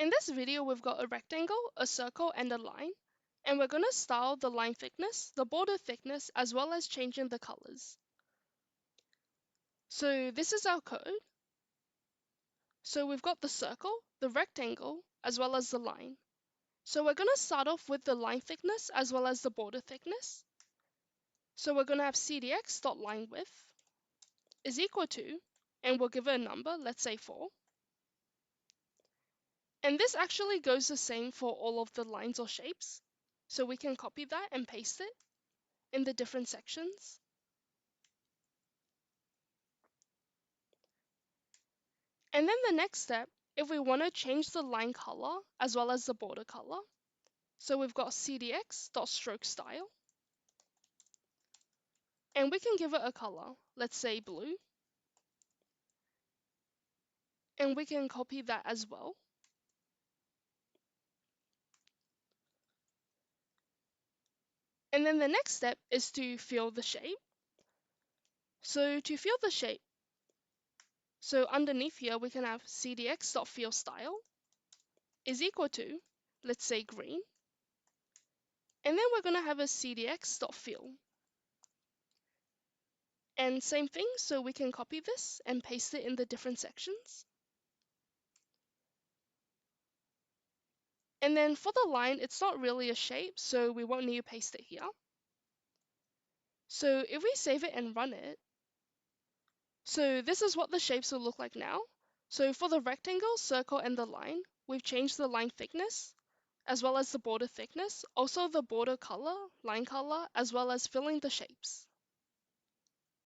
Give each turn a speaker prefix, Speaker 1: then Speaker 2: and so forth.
Speaker 1: In this video, we've got a rectangle, a circle, and a line, and we're going to style the line thickness, the border thickness, as well as changing the colors. So this is our code. So we've got the circle, the rectangle, as well as the line. So we're going to start off with the line thickness as well as the border thickness. So we're going to have cdx.linewidth is equal to, and we'll give it a number, let's say 4. And this actually goes the same for all of the lines or shapes. So we can copy that and paste it in the different sections. And then the next step, if we want to change the line color as well as the border color, so we've got cdx.stroke_style, and we can give it a color, let's say blue, and we can copy that as well. And then the next step is to fill the shape. So to fill the shape, so underneath here we can have cdx.fillStyle is equal to, let's say green, and then we're going to have a cdx.fill. And same thing, so we can copy this and paste it in the different sections. And then for the line, it's not really a shape, so we won't need to paste it here. So if we save it and run it, so this is what the shapes will look like now. So for the rectangle, circle, and the line, we've changed the line thickness, as well as the border thickness, also the border color, line color, as well as filling the shapes.